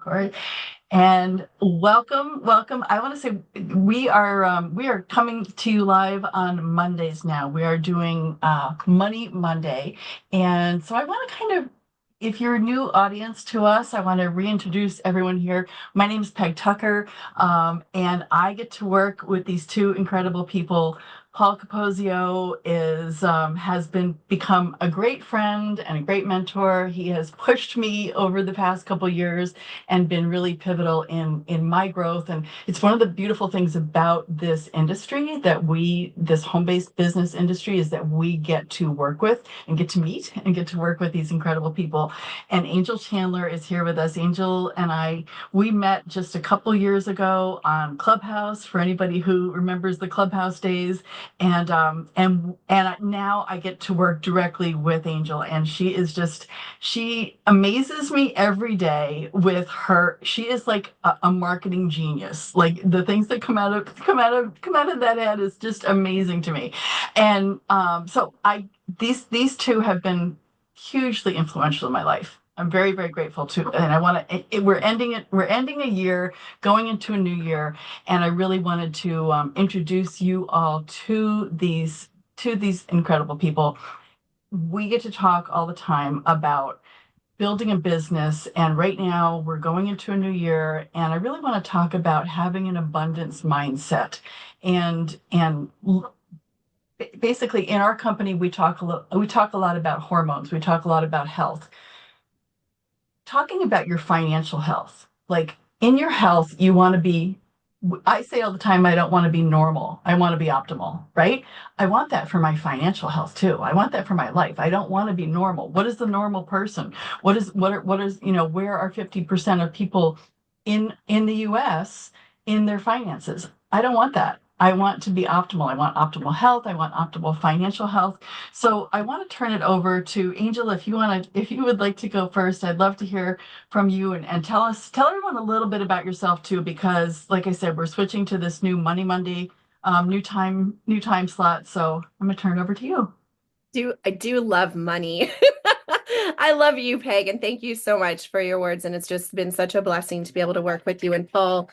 Record. And welcome. I want to say we are coming to you live on Mondays now. We are doing Money Monday, and so I want to kind of, if you're a new audience to us, I want to reintroduce everyone here. My name is Peg Tucker, and I get to work with these two incredible people. Paul Capozio has become a great friend and a great mentor. He has pushed me over the past couple years and been really pivotal in my growth. And it's one of the beautiful things about this industry this home-based business industry, is that we get to work with and get to meet and get to work with these incredible people. And Angel Chandler is here with us. Angel and we met just a couple years ago on Clubhouse, for anybody who remembers the Clubhouse days. And now I get to work directly with Angel, and she amazes me every day with her. She is like a marketing genius. Like, the things that come out of that head is just amazing to me. And so I these two have been hugely influential in my life. I'm very, very grateful to, and I want to. We're ending it. We're ending a year, going into a new year, and I really wanted to introduce you all to these incredible people. We get to talk all the time about building a business, and right now we're going into a new year, and I really want to talk about having an abundance mindset. And basically, in our company, we talk a lot about hormones. We talk a lot about health. Talking about your financial health. Like, in your health, you want to be, I say all the time, I don't want to be normal. I want to be optimal, right? I want that for my financial health too. I want that for my life. I don't want to be normal. What is the normal person? Where are 50% of people in the US in their finances? I don't want that. I want to be optimal. I want optimal health. I want optimal financial health. So I want to turn it over to Angel. If you would like to go first, I'd love to hear from you, and tell everyone a little bit about yourself too, because like I said, we're switching to this new Money Monday, new time slot. So I'm gonna turn it over to you. I do love money. I love you, Peg, and thank you so much for your words. And it's just been such a blessing to be able to work with you and Paul.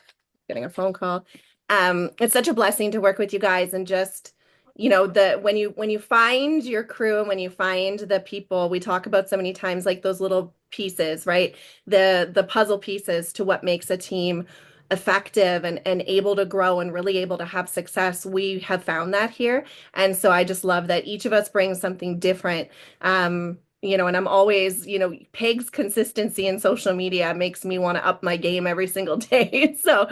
Getting a phone call. It's such a blessing to work with you guys, and just, the when you find your crew and when you find the people we talk about so many times, like those little pieces, right? The puzzle pieces to what makes a team effective and able to grow and really able to have success. We have found that here. And so I just love that each of us brings something different. And I'm always, Peg's consistency in social media makes me want to up my game every single day. So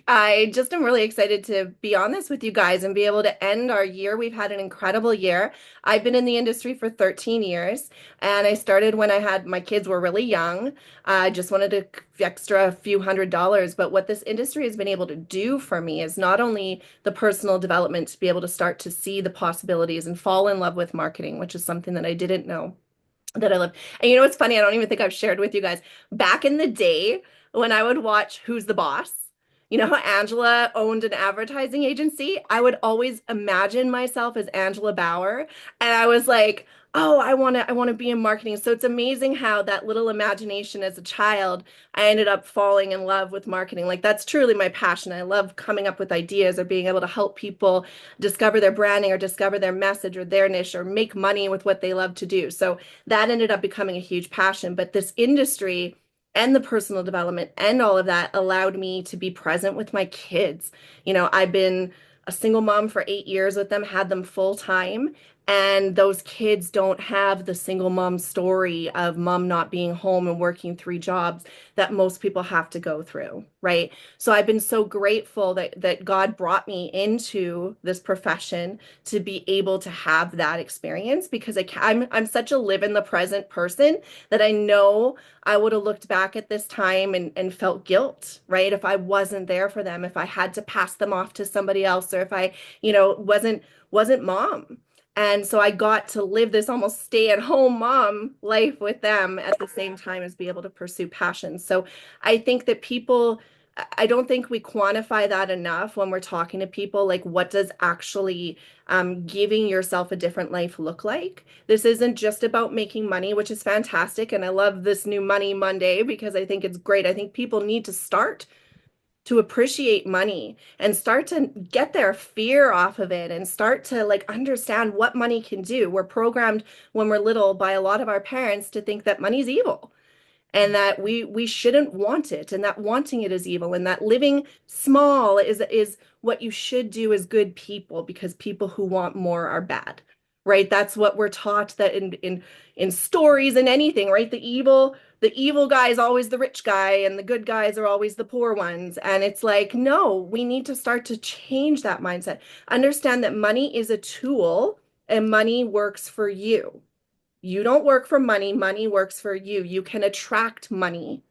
I just am really excited to be on this with you guys and be able to end our year. We've had an incredible year. I've been in the industry for 13 years, and I started when my kids were really young. I just wanted to extra few $100s. But what this industry has been able to do for me is not only the personal development to be able to start to see the possibilities and fall in love with marketing, which is something that I didn't know that I love. And it's funny, I don't even think I've shared with you guys. Back in the day, when I would watch Who's the Boss, how Angela owned an advertising agency, I would always imagine myself as Angela Bauer. And I was like, oh, I want to be in marketing. So it's amazing how that little imagination as a child, I ended up falling in love with marketing. Like, that's truly my passion. I love coming up with ideas or being able to help people discover their branding or discover their message or their niche or make money with what they love to do. So that ended up becoming a huge passion. But this industry and the personal development and all of that allowed me to be present with my kids. I've been a single mom for 8 years with them, had them full time. And those kids don't have the single mom story of mom not being home and working three jobs that most people have to go through, right? So I've been so grateful that God brought me into this profession to be able to have that experience, because I'm such a live in the present person that I know I would have looked back at this time and felt guilt, right? If I wasn't there for them, if I had to pass them off to somebody else, or if I, wasn't mom. And so I got to live this almost stay-at-home mom life with them at the same time as be able to pursue passion. So I think that people I don't think we quantify that enough when we're talking to people. Like, what does actually giving yourself a different life look like? This isn't just about making money, which is fantastic. And I love this new Money Monday because I think it's great. I think people need to start to appreciate money and start to get their fear off of it and start to like understand what money can do. We're programmed when we're little by a lot of our parents to think that money's evil and that we shouldn't want it and that wanting it is evil and that living small is what you should do as good people because people who want more are bad, right? That's what we're taught, that in stories and anything, right? The evil guy is always the rich guy and the good guys are always the poor ones. And it's like, no, we need to start to change that mindset. Understand that money is a tool and money works for you. You don't work for money, money works for you. You can attract money.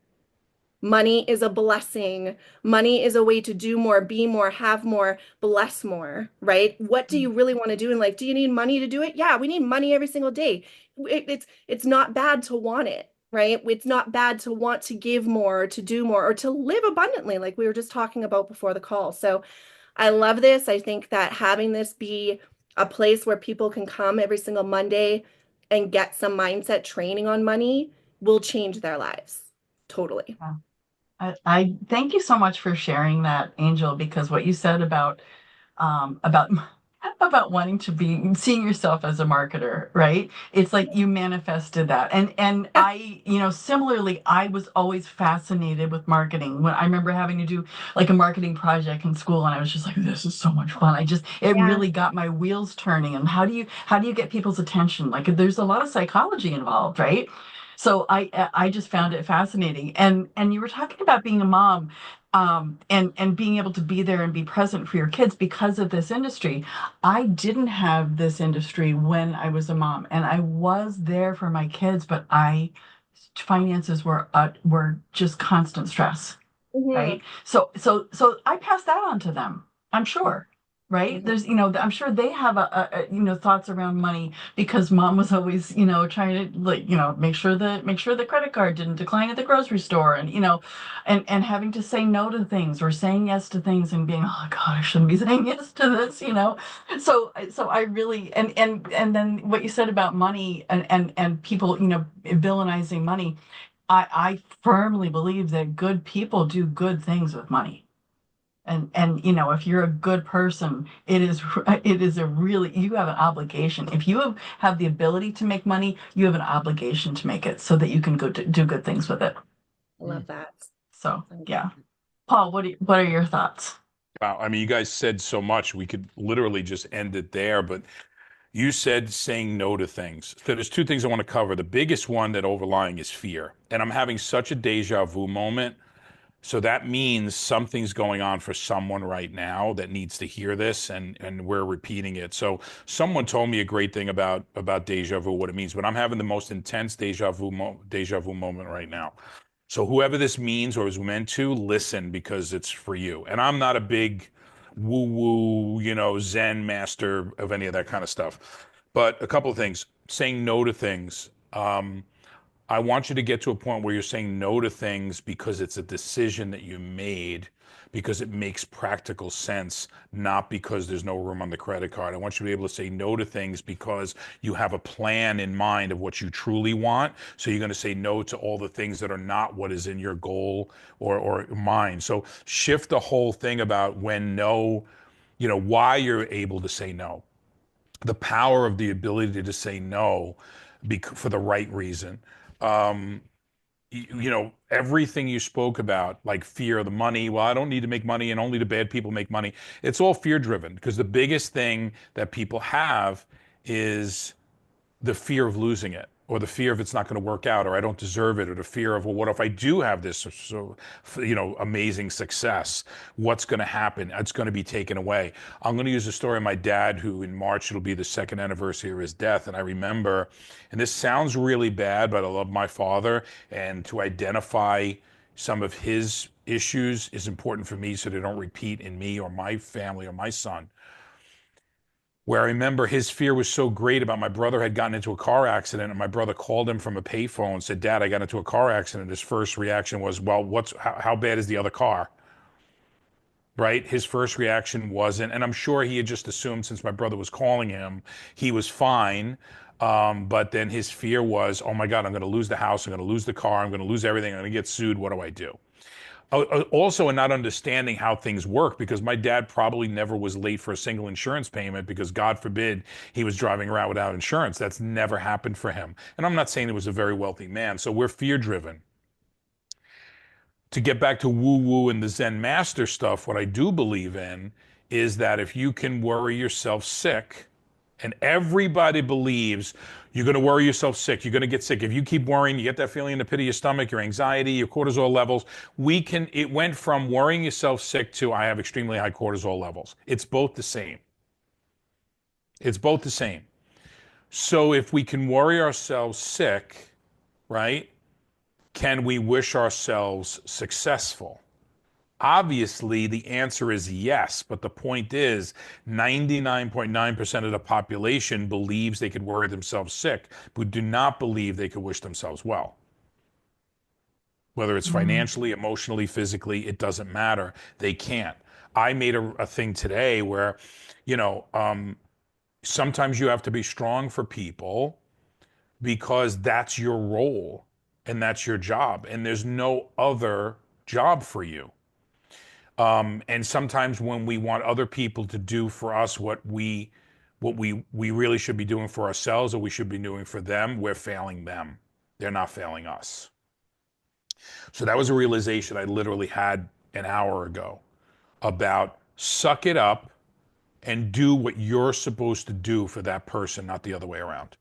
Money is a blessing. Money is a way to do more, be more, have more, bless more, right? What do you really want to do in life? Do you need money to do it? Yeah, we need money every single day. It's not bad to want it, right? It's not bad to want to give more, or to do more, or to live abundantly, like we were just talking about before the call. So I love this. I think that having this be a place where people can come every single Monday and get some mindset training on money will change their lives. Totally. Yeah. I thank you so much for sharing that, Angel, because what you said about about wanting to be seeing yourself as a marketer, right? It's like you manifested that. And Yeah. I, similarly, I was always fascinated with marketing. When I remember having to do like a marketing project in school and I was just like, this is so much fun. It Yeah. really got my wheels turning. And how do you get people's attention? Like there's a lot of psychology involved, right? So I just found it fascinating. And you were talking about being a mom, and being able to be there and be present for your kids because of this industry. I didn't have this industry when I was a mom, and I was there for my kids, but I finances were just constant stress, Mhm. right? So I pass that on to them, I'm sure, right? Mhm. I'm sure they have thoughts around money because mom was always, trying to like, make sure the credit card didn't decline at the grocery store, and having to say no to things or saying yes to things and being, oh God, I shouldn't be saying yes to this. So I really, and then what you said about money and people, villainizing money. I firmly believe that good people do good things with money. And if you're a good person, it is a really, you have an obligation. If you have the ability to make money, you have an obligation to make it so that you can go do good things with it. I love that. So yeah. Paul, what are your thoughts? Wow. I mean, you guys said so much. We could literally just end it there, but you said saying no to things. So there's two things I want to cover. The biggest one that overlying is fear. And I'm having such a deja vu moment. So that means something's going on for someone right now that needs to hear this, and we're repeating it. So someone told me a great thing about deja vu, what it means, but I'm having the most intense deja vu moment right now. So whoever this means or is meant to, listen because it's for you. And I'm not a big woo woo, Zen master of any of that kind of stuff. But a couple of things, saying no to things. I want you to get to a point where you're saying no to things because it's a decision that you made, because it makes practical sense, not because there's no room on the credit card. I want you to be able to say no to things because you have a plan in mind of what you truly want. So you're going to say no to all the things that are not what is in your goal or mind. So shift the whole thing about when no, why you're able to say no, the power of the ability to say no for the right reason. Um, everything you spoke about, like fear of the money. Well, I don't need to make money and only the bad people make money. It's all fear driven because the biggest thing that people have is the fear of losing it, or the fear of it's not going to work out, or I don't deserve it, or the fear of, well, what if I do have this amazing success? What's going to happen? It's going to be taken away. I'm going to use the story of my dad, who in March it'll be the second anniversary of his death, and I remember, and this sounds really bad, but I love my father, and to identify some of his issues is important for me so they don't repeat in me or my family or my son. Where I remember his fear was so great about my brother had gotten into a car accident, and my brother called him from a payphone and said, Dad, I got into a car accident. His first reaction was, well, how bad is the other car? right? His first reaction wasn't, and I'm sure he had just assumed since my brother was calling him, he was fine. But then his fear was, oh my God, I'm going to lose the house, I'm going to lose the car, I'm going to lose everything, I'm going to get sued. What do I do? Also, in not understanding how things work, because my dad probably never was late for a single insurance payment because God forbid he was driving around without insurance. That's never happened for him. And I'm not saying he was a very wealthy man. So we're fear driven. To get back to woo woo and the Zen master stuff, what I do believe in is that if you can worry yourself sick, and everybody believes you're going to worry yourself sick, you're going to get sick. If you keep worrying, you get that feeling in the pit of your stomach, your anxiety, your cortisol levels. It went from worrying yourself sick to I have extremely high cortisol levels. It's both the same. It's both the same. So if we can worry ourselves sick, right? Can we wish ourselves successful? Obviously, the answer is yes, but the point is 99.9% of the population believes they could worry themselves sick, but do not believe they could wish themselves well. Whether it's financially, emotionally, physically, it doesn't matter. They can't. I made a thing today where, you know, sometimes you have to be strong for people because that's your role and that's your job, and there's no other job for you. And sometimes when we want other people to do for us what we really should be doing for ourselves or we should be doing for them, we're failing them. They're not failing us. So that was a realization I literally had an hour ago about suck it up and do what you're supposed to do for that person, not the other way around.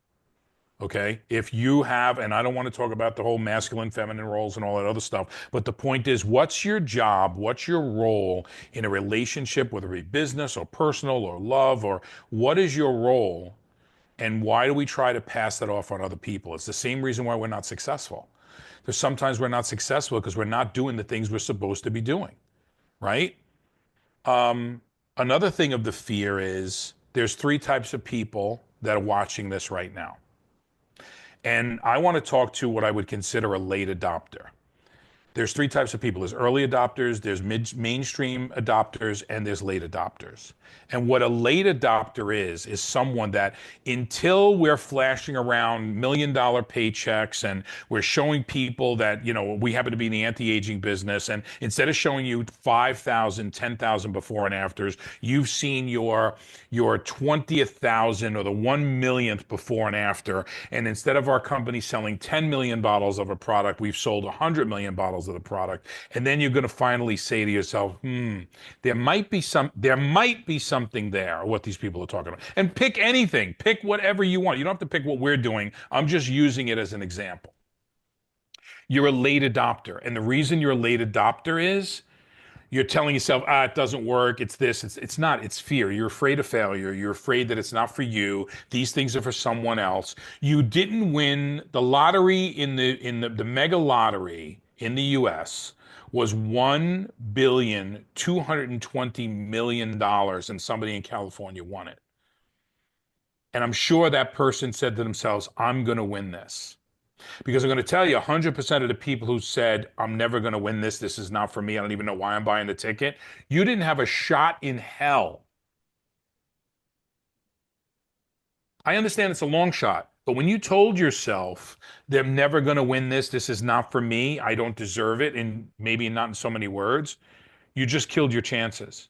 Okay. If you have, and I don't want to talk about the whole masculine, feminine roles and all that other stuff, but the point is, what's your job? What's your role in a relationship, whether it be business or personal or love, or what is your role? And why do we try to pass that off on other people? It's the same reason why we're not successful. There's sometimes we're not successful because we're not doing the things we're supposed to be doing, right? Another thing of the fear is there's three types of people that are watching this right now. And I want to talk to what I would consider a late adopter. There's three types of people. There's early adopters, there's mainstream adopters, and there's late adopters. And what a late adopter is someone that until we're flashing around $1 million paychecks and we're showing people that, you know, we happen to be in the anti-aging business, and instead of showing you 5,000, 10,000 before and afters, you've seen your 20th thousand or the 1 millionth before and after. And instead of our company selling 10 million bottles of a product, we've sold 100 million bottles of the product. And then you're going to finally say to yourself, there might be something there, what these people are talking about. And pick anything, pick whatever you want. You don't have to pick what we're doing. I'm just using it as an example. You're a late adopter. And the reason you're a late adopter is you're telling yourself, it doesn't work. It's this. It's not. It's fear. You're afraid of failure. You're afraid that it's not for you. These things are for someone else. You didn't win the lottery in the mega lottery in the U.S. was $1,220,000,000, and somebody in California won it. And I'm sure that person said to themselves, I'm going to win this. Because I'm going to tell you, 100% of the people who said, I'm never going to win this, this is not for me, I don't even know why I'm buying the ticket, you didn't have a shot in hell. I understand it's a long shot, but when you told yourself, they're never going to win this, this is not for me, I don't deserve it, and maybe not in so many words, you just killed your chances.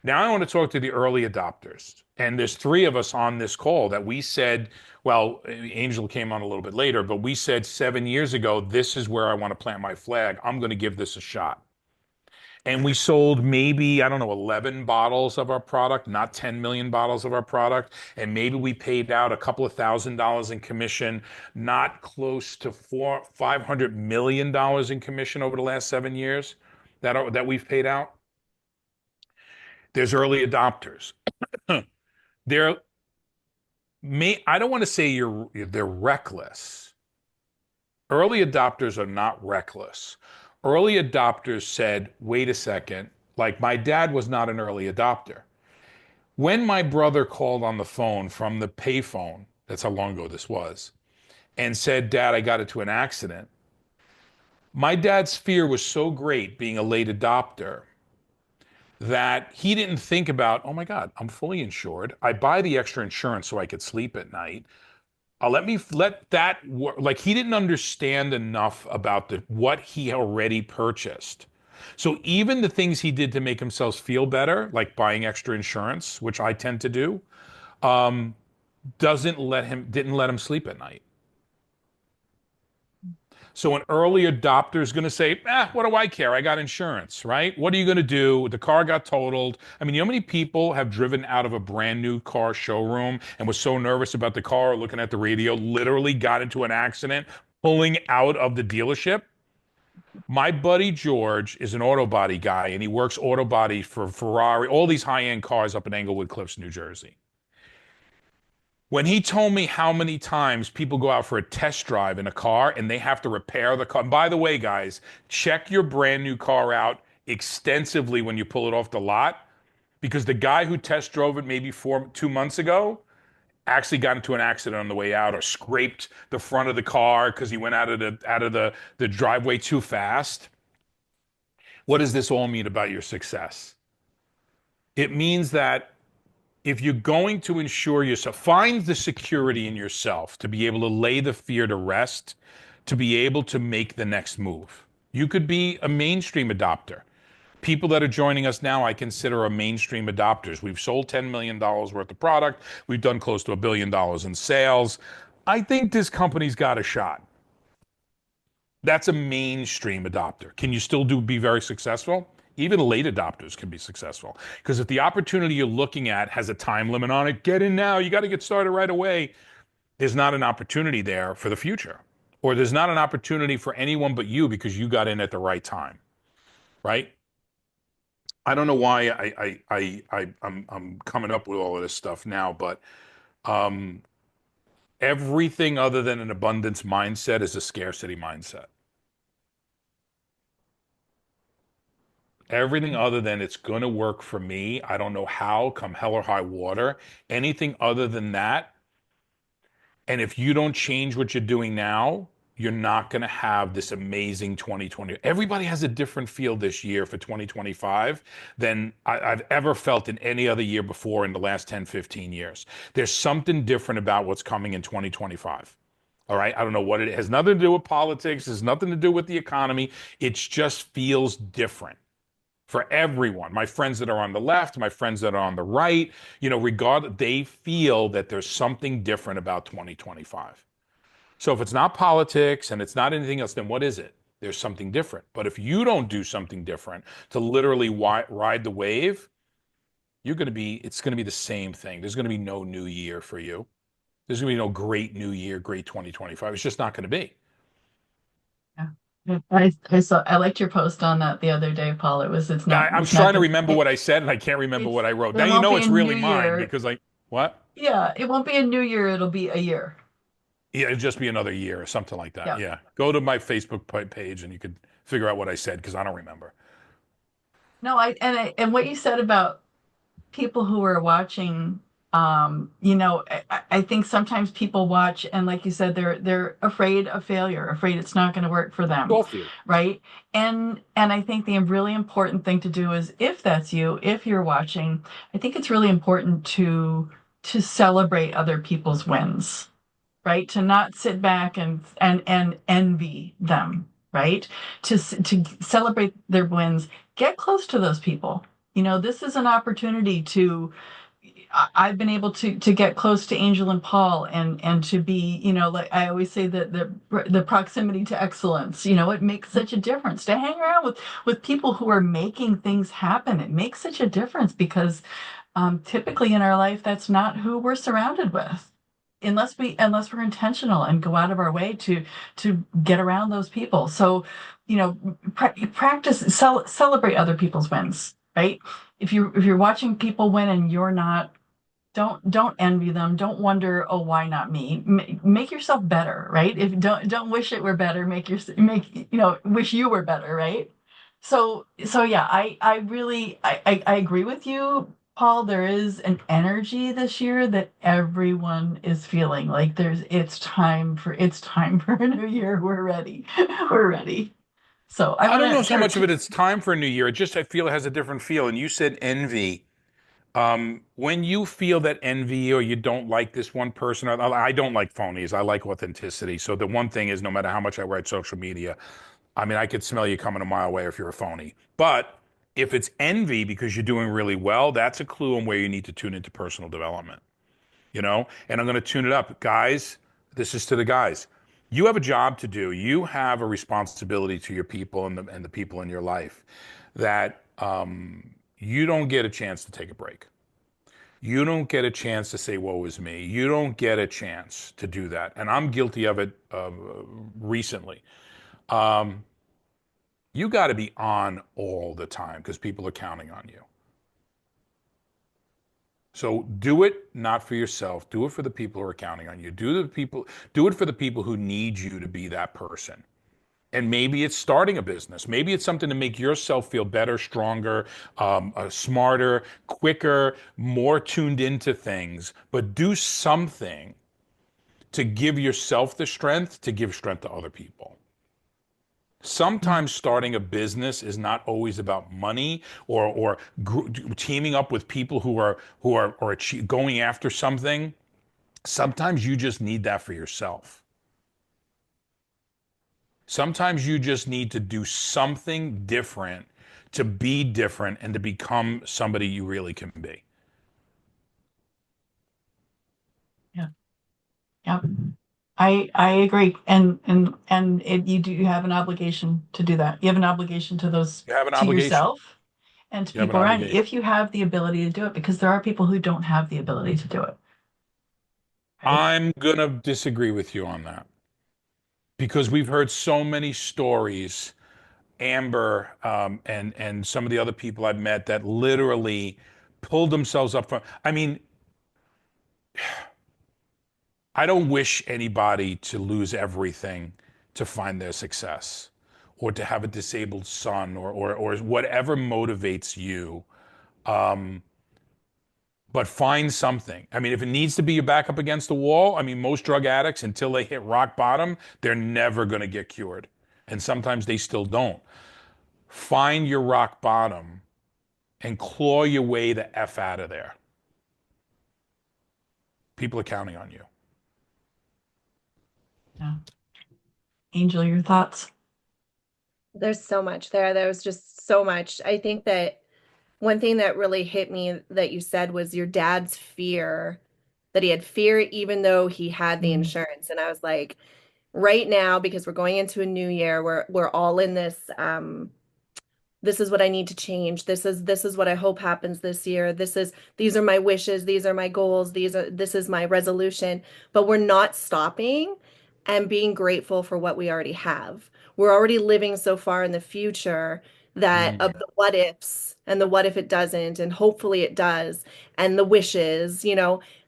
Now I want to talk to the early adopters. And there's three of us on this call that we said, well, Angel came on a little bit later, but we said 7 years ago, this is where I want to plant my flag. I'm going to give this a shot. And we sold maybe, I don't know, 11 bottles of our product, not 10 million bottles of our product. And maybe we paid out a couple of $1,000s in commission, not close to $500 million in commission over the last 7 years that we've paid out. There's early adopters. I don't want to say they're reckless. Early adopters are not reckless. Early adopters said, wait a second, like my dad was not an early adopter. When my brother called on the phone from the payphone, that's how long ago this was, and said, Dad, I got into an accident. My dad's fear was so great being a late adopter that he didn't think about, oh my God, I'm fully insured. I buy the extra insurance so I could sleep at night. Let that work. Like he didn't understand enough about what he already purchased. So even the things he did to make himself feel better, like buying extra insurance, which I tend to do, um, didn't let him sleep at night. So an early adopter is going to say, what do I care? I got insurance, right? What are you going to do? The car got totaled. I mean, you know how many people have driven out of a brand new car showroom and was so nervous about the car or looking at the radio, literally got into an accident pulling out of the dealership? My buddy George is an auto body guy and he works auto body for Ferrari, all these high-end cars up in Englewood Cliffs, New Jersey. When he told me how many times people go out for a test drive in a car and they have to repair the car. And by the way, guys, check your brand new car out extensively when you pull it off the lot, because the guy who test drove it maybe 2 months ago actually got into an accident on the way out or scraped the front of the car because he went out of the driveway too fast. What does this all mean about your success? It means that if you're going to ensure yourself, find the security in yourself to be able to lay the fear to rest, to be able to make the next move. You could be a mainstream adopter. People that are joining us now, I consider are mainstream adopters. We've sold $10 million worth of product. We've done close to $1 billion in sales. I think this company's got a shot. That's a mainstream adopter. Can you still be very successful? Even late adopters can be successful. Because if the opportunity you're looking at has a time limit on it, get in now, you got to get started right away. There's not an opportunity there for the future. Or there's not an opportunity for anyone but you because you got in at the right time. Right? I don't know why I'm coming up with all of this stuff now, but everything other than an abundance mindset is a scarcity mindset. Everything other than it's going to work for me, I don't know how, come hell or high water, anything other than that. And if you don't change what you're doing now, you're not going to have this amazing 2020. Everybody has a different feel this year for 2025 than I've ever felt in any other year before in the last 10, 15 years. There's something different about what's coming in 2025. All right. I don't know what it has nothing to do with politics. It has nothing to do with the economy. It just feels different for everyone. My friends that are on the left, my friends that are on the right, they feel that there's something different about 2025. So if it's not politics and it's not anything else, then what is it? There's something different. But if you don't do something different to literally ride the wave, it's going to be the same thing. There's going to be no new year for you. There's going to be no great new year, great 2025. It's just not going to be. I liked your post on that the other day, Paul. It's not. I'm trying to remember what I said, and I can't remember what I wrote. Now you know it's really mine because what? Yeah, it won't be a new year. It'll be a year. Yeah, it'll just be another year or something like that. Yeah. Go to my Facebook page and you could figure out what I said because I don't remember. No, and what you said about people who are watching. I think sometimes people watch and like you said, they're afraid of failure, afraid it's not going to work for them. Right. And I think the really important thing to do is if that's you, if you're watching, I think it's really important to celebrate other people's wins, right? To not sit back and envy them, right? To celebrate their wins, get close to those people. This is an opportunity I've been able to get close to Angel and Paul and to be, like I always say that the proximity to excellence, it makes such a difference to hang around with people who are making things happen. It makes such a difference because typically in our life, that's not who we're surrounded with. Unless we're intentional and go out of our way to get around those people. So, practice, celebrate other people's wins, right? If you're watching people win and you're not, don't envy them. Don't wonder, oh, why not me? Make yourself better, right? If don't wish it were better. Wish you were better, right? So yeah, I really agree with you, Paul. There is an energy this year that everyone is feeling like it's time for a new year. We're ready. We're ready. So I I don't know want to so get much of it. it. It's time for a new year. It just, I feel it has a different feel. And you said envy. When you feel that envy or you don't like this one person, I don't like phonies. I like authenticity. So the one thing is, no matter how much I write social media, I mean, I could smell you coming a mile away if you're a phony. But if it's envy because you're doing really well, that's a clue on where you need to tune into personal development, you know? And I'm going to tune it up. Guys, this is to the guys. You have a job to do. You have a responsibility to your people and the people in your life that you don't get a chance to take a break. You don't get a chance to say, woe is me. You don't get a chance to do that. And I'm guilty of it recently. Um, you got to be on all the time because people are counting on you. So do it not for yourself. Do it for the people who are counting on you. Do it for the people who need you to be that person. And maybe it's starting a business. Maybe it's something to make yourself feel better, stronger, smarter, quicker, more tuned into things. But do something to give yourself the strength to give strength to other people. Yeah. Sometimes starting a business is not always about money or teaming up with people who are going after something. Sometimes you just need that for yourself. Sometimes you just need to do something different to be different and to become somebody you really can be. Yeah. Yeah. I agree. And you do have an obligation to do that. You have an obligation to those, You have an to obligation. yourself and to You have an people around you, obligation. if you have the ability to do it, because there are people who don't have the ability to do it. Right? I'm going to disagree with you on that because we've heard so many stories, Amber, and some of the other people I've met that literally pulled themselves up from. I mean, I don't wish anybody to lose everything to find their success or to have a disabled son or whatever motivates you. Um, but find something. I mean, if it needs to be your back up against the wall, I mean, most drug addicts, until they hit rock bottom, they're never going to get cured. And sometimes they still don't. Find your rock bottom and claw your way the F out of there. People are counting on you. Yeah. Angel, your thoughts? There's so much there. There was just so much. I think that one thing that really hit me that you said was your dad's fear, that he had fear even though he had the Mm. insurance. And I was like, right now, because we're going into a new year, we're all in this this is what I need to change. This is what I hope happens this year. These are my wishes, these are my goals, this is my resolution. But we're not stopping and being grateful for what we already have. We're already living so far in the future that Mm. of the what ifs and the what if it doesn't, and hopefully it does, and the wishes,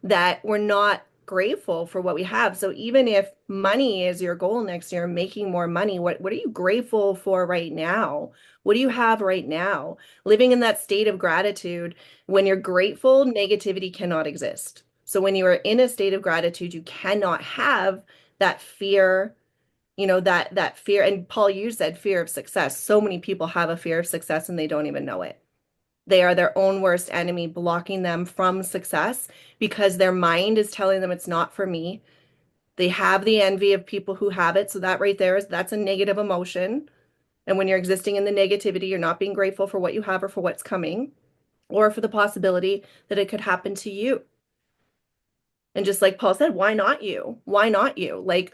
that we're not grateful for what we have. So even if money is your goal next year, making more money, what are you grateful for right now? What do you have right now? Living in that state of gratitude, when you're grateful, negativity cannot exist. So when you are in a state of gratitude, you cannot have that fear, that fear. And Paul, you said fear of success. So many people have a fear of success and they don't even know it. They are their own worst enemy, blocking them from success because their mind is telling them it's not for me. They have the envy of people who have it. So that right there that's a negative emotion. And when you're existing in the negativity, you're not being grateful for what you have or for what's coming, or for the possibility that it could happen to you. And just like Paul said, why not you? Why not you? Like,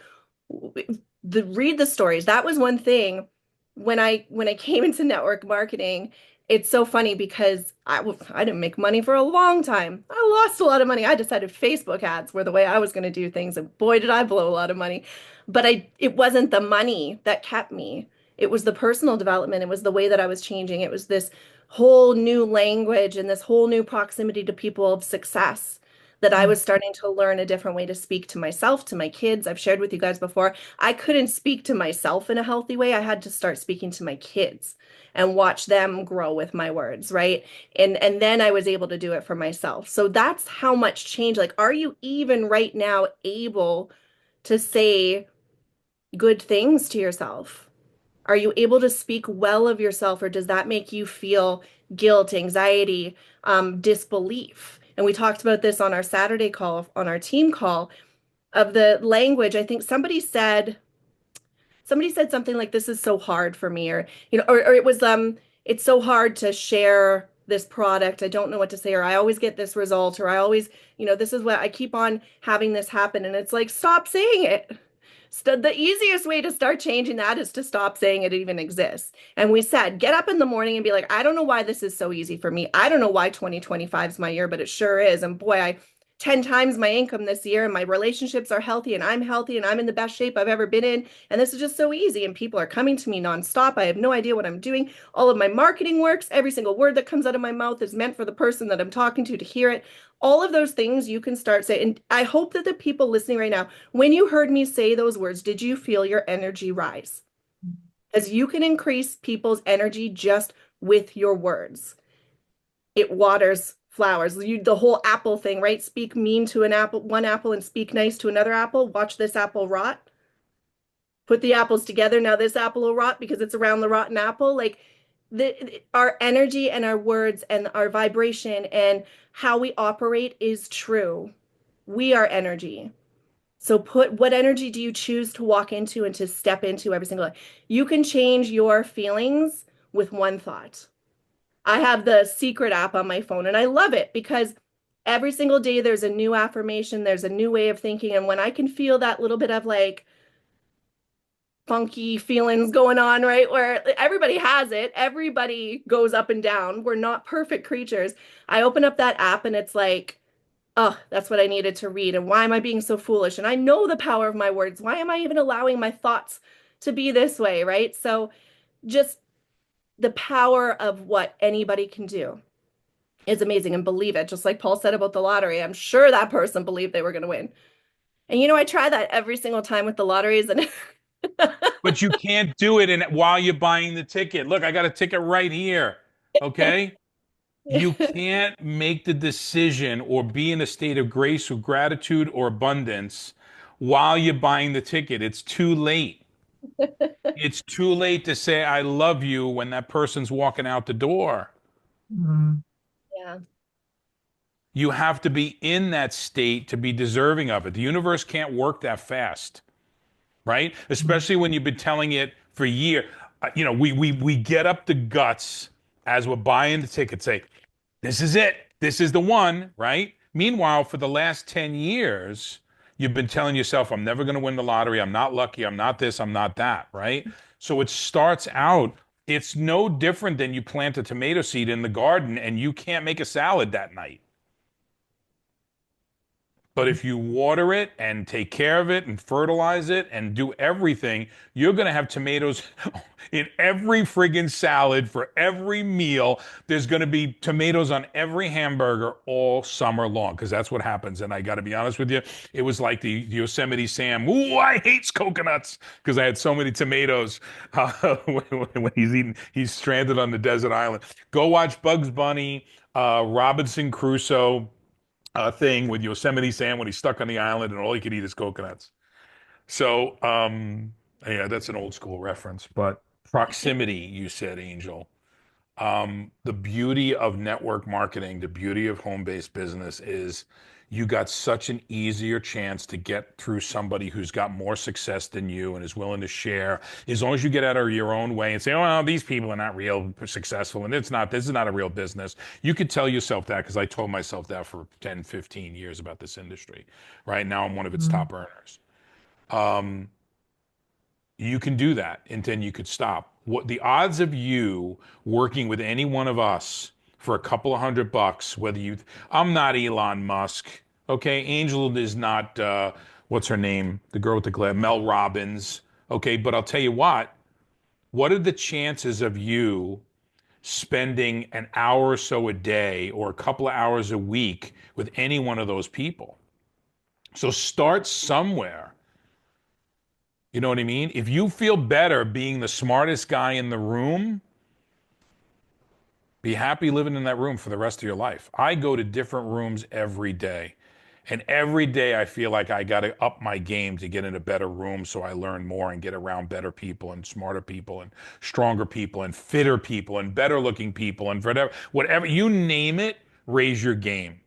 read the stories. That was one thing when I came into network marketing. It's so funny because I didn't make money for a long time. I lost a lot of money. I decided Facebook ads were the way I was going to do things, and boy, did I blow a lot of money. But it wasn't the money that kept me. It was the personal development. It was the way that I was changing. It was this whole new language and this whole new proximity to people of success that I Mm. was starting to learn a different way to speak to myself, to my kids. I've shared with you guys before, I couldn't speak to myself in a healthy way. I had to start speaking to my kids and watch them grow with my words, right? And then I was able to do it for myself. So that's how much change. Like, are you even right now able to say good things to yourself? Are you able to speak well of yourself, or does that make you feel guilt, anxiety, disbelief? And we talked about this on our Saturday call, on our team call, of the language. I think somebody said something like, this is so hard for me, or or it was it's so hard to share this product. I don't know what to say, or I always get this result, or I always, this is what I keep on having this happen. And it's like, stop saying it. The easiest way to start changing that is to stop saying it even exists. And we said, get up in the morning and be like, I don't know why this is so easy for me. I don't know why 2025 is my year, but it sure is. And boy, I 10 times my income this year, and my relationships are healthy, and I'm healthy, and I'm in the best shape I've ever been in. And this is just so easy. And people are coming to me nonstop. I have no idea what I'm doing. All of my marketing works. Every single word that comes out of my mouth is meant for the person that I'm talking to hear it. All of those things you can start saying. And I hope that the people listening right now, when you heard me say those words, did you feel your energy rise? As you can increase people's energy just with your words. It waters flowers. The whole apple thing, right? Speak mean to one apple, and speak nice to another apple. Watch this apple rot. Put the apples together. Now this apple will rot because it's around the rotten apple. Like our energy and our words and our vibration and how we operate is true. We are energy. So what energy do you choose to walk into and to step into every single day? You can change your feelings with one thought. I have the Secret app on my phone, and I love it because every single day there's a new affirmation, there's a new way of thinking. And when I can feel that little bit of like funky feelings going on, right? Where everybody has it, everybody goes up and down. We're not perfect creatures. I open up that app and it's like, oh, that's what I needed to read. And why am I being so foolish? And I know the power of my words. Why am I even allowing my thoughts to be this way, right? So just the power of what anybody can do is amazing, and believe it. Just like Paul said about the lottery, I'm sure that person believed they were going to win. And I try that every single time with the lotteries, and But you can't do it while you're buying the ticket. Look, I got a ticket right here. Okay? You can't make the decision or be in a state of grace or gratitude or abundance while you're buying the ticket. It's too late. It's too late to say I love you when that person's walking out the door. Mhm. yeah, You have to be in that state to be deserving of it. The universe can't work that fast, right? Especially when you've been telling it for years. We get up the guts as we're buying the ticket, say, this is it. This is the one, right? Meanwhile, for the last 10 years, you've been telling yourself, I'm never going to win the lottery. I'm not lucky. I'm not this. I'm not that, right? So it starts out, it's no different than you plant a tomato seed in the garden and you can't make a salad that night. But if you water it and take care of it and fertilize it and do everything, you're going to have tomatoes in every friggin' salad for every meal. There's going to be tomatoes on every hamburger all summer long because that's what happens. And I got to be honest with you, it was like the Yosemite Sam. Ooh, I hate coconuts because I had so many tomatoes when he's stranded on the desert island. Go watch Bugs Bunny, Robinson Crusoe thing with Yosemite Sam when he's stuck on the island and all he can eat is coconuts. So, yeah, that's an old school reference. But proximity, you said, Angel. The beauty of network marketing, the beauty of home-based business is you got such an easier chance to get through somebody who's got more success than you and is willing to share. As long as you get out of your own way and say, oh, well, these people are not real successful and this is not a real business. You could tell yourself that because I told myself that for 10, 15 years about this industry. Right now, I'm one of its top earners. You can do that and then you could stop. What the odds of you working with any one of us for a couple of $100, I'm not Elon Musk, okay? Angel is not, what's her name? The girl with the glare, Mel Robbins, okay? But I'll tell you what are the chances of you spending an hour or so a day or a couple of hours a week with any one of those people? So start somewhere. You know what I mean? If you feel better being the smartest guy in the room, be happy living in that room for the rest of your life. I go to different rooms every day. And every day I feel like I got to up my game to get in a better room so I learn more and get around better people and smarter people and stronger people and fitter people and better looking people and whatever you name it, raise your game.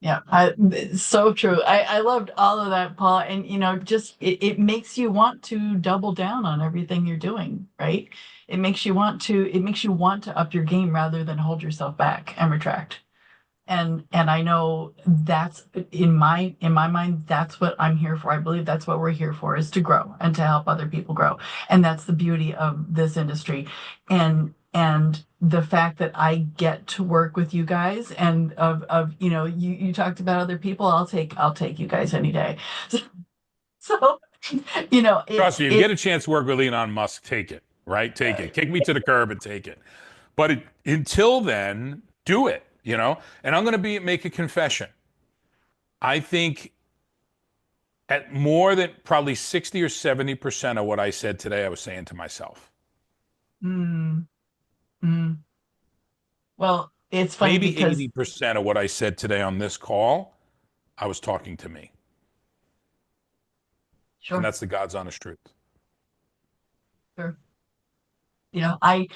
Yeah, it's so true. I loved all of that, Paul. And just it makes you want to double down on everything you're doing, right? It makes you want to up your game rather than hold yourself back and retract. And I know that's in my mind, that's what I'm here for. I believe that's what we're here for, is to grow and to help other people grow. And that's the beauty of this industry. And the fact that I get to work with you guys, and of you talked about other people, I'll take you guys any day. So, Trust me, if you get a chance to work with Elon Musk, take it, right? Take it. Kick me to the curb and take it. But until then, do it, And I'm going to make a confession. I think at more than probably 60 or 70% of what I said today, I was saying to myself. mm, mm. Well, it's funny Maybe because 80% of what I said today on this call, I was talking to me. And sure, that's the God's honest truth. sure. I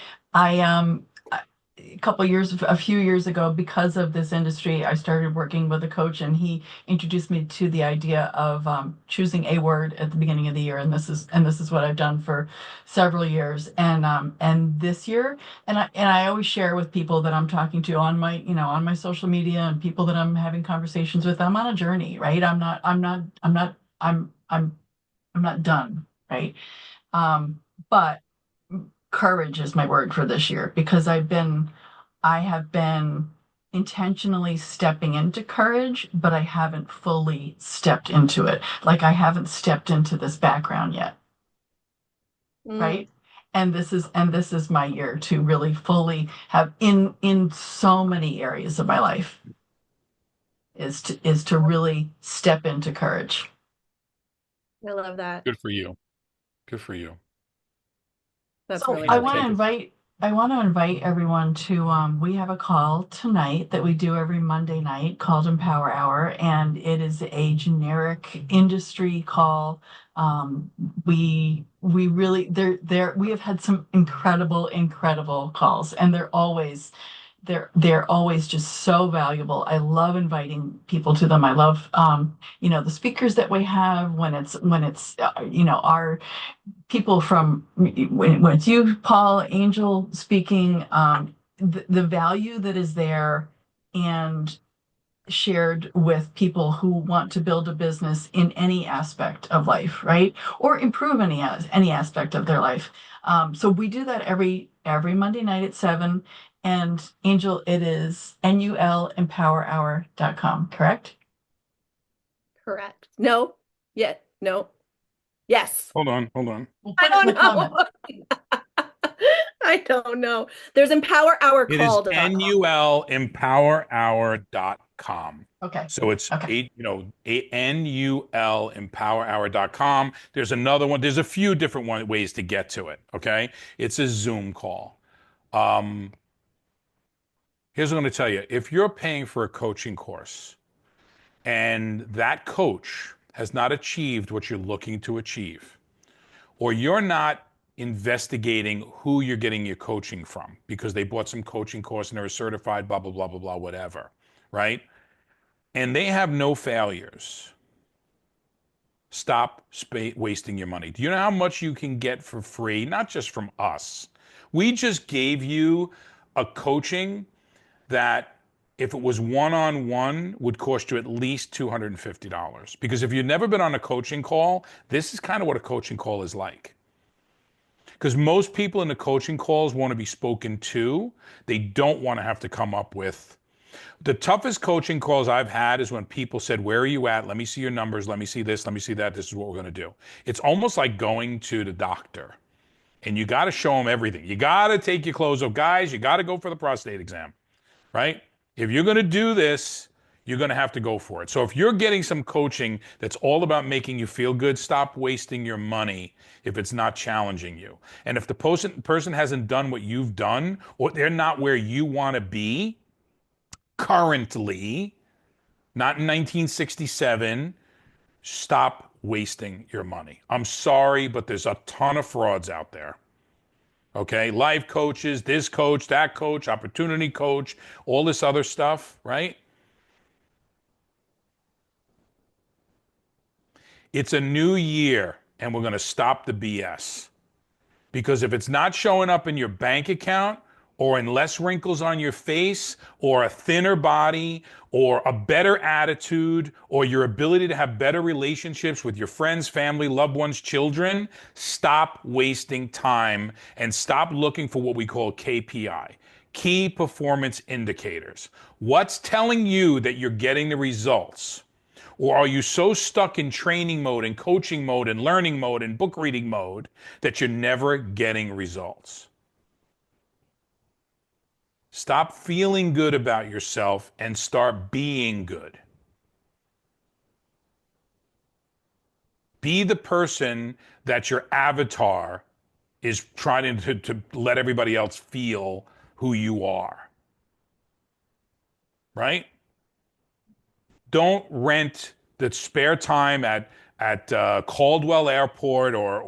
a few years ago, because of this industry, I started working with a coach, and he introduced me to the idea of choosing a word at the beginning of the year, and this is what I've done for several years, and this year, and I always share with people that I'm talking to on my social media, and people that I'm having conversations with. I'm on a journey, right? I'm not done, right? But courage is my word for this year, because I have been intentionally stepping into courage, but I haven't fully stepped into it. Like, I haven't stepped into this background yet, Mm. right? And this is my year to really fully have, in so many areas of my life, is to really step into courage. I love that. Good for you. Good for you. That's So really, I really want to good. invite everyone to we have a call tonight that we do every Monday night called Empower Hour, and it is a generic industry call. We really there we have had some incredible calls, and they're always just so valuable. I love inviting people to them. I love the speakers that we have, when it's our people from, when it's you, Paul, Angel speaking, the value that is there, and shared with people who want to build a business in any aspect of life, right? Or improve any aspect of their life. So we do that every Monday night at 7. And Angel, it is nulempowerhour.com, correct? Correct. No. Yeah. No. Yes. Hold on. We'll I put it in the don't comments. know. I don't know. There's It is empowerhourcall.com. nulempowerhour.com. Okay. So it's Okay. nulempowerhour.com. There's another one. There's a few different ways to get to it. Okay. It's a Zoom call. Here's what I'm going to tell you. If you're paying for a coaching course and that coach has not achieved what you're looking to achieve, or you're not investigating who you're getting your coaching from because they bought some coaching course and they're certified, blah, blah, blah, blah, blah, whatever, right? And they have no failures. Stop wasting your money. Do you know how much you can get for free? Not just from us. We just gave you a coaching that, if it was one-on-one, would cost you at least $250. Because if you've never been on a coaching call, this is kind of what a coaching call is like. Because most people in the coaching calls want to be spoken to. They don't want to have to come up with. The toughest coaching calls I've had is when people said, where are you at? Let me see your numbers. Let me see this. Let me see that. This is what we're going to do. It's almost like going to the doctor. And you got to show them everything. You got to take your clothes off. Guys, you got to go for the prostate exam, right? If you're going to do this, you're going to have to go for it. So if you're getting some coaching that's all about making you feel good, stop wasting your money if it's not challenging you. And if the person hasn't done what you've done, or they're not where you want to be currently, not in 1967, stop wasting your money. I'm sorry, but there's a ton of frauds out there. Okay, life coaches, this coach, that coach, opportunity coach, all this other stuff, right? It's a new year and we're going to stop the BS. Because if it's not showing up in your bank account or in less wrinkles on your face or a thinner body or a better attitude or your ability to have better relationships with your friends, family, loved ones, children, stop wasting time and stop looking for what we call KPI, key performance indicators. What's telling you that you're getting the results? Or are you so stuck in training mode and coaching mode and learning mode and book reading mode that you're never getting results? Stop feeling good about yourself and start being good. Be the person that your avatar is trying to let everybody else feel who you are. Right? Don't rent the spare time at Caldwell Airport or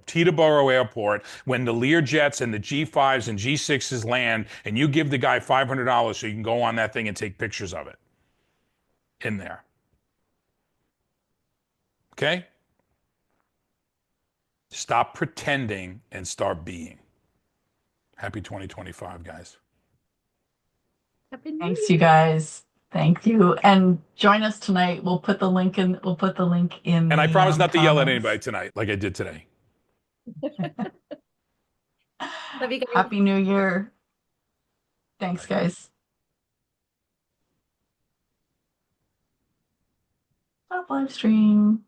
Teterboro Airport when the Learjets and the G5s and G6s land, and you give the guy $500 so you can go on that thing and take pictures of it in there. Okay? Stop pretending and start being. Happy 2025, guys. Happy New Thanks, Year. you guys. Thank you. And join us tonight. We'll put the link in. And I promise not to yell at comments. anybody tonight like I did today. Love you guys. Happy New Year. Thanks, guys. Stop live stream.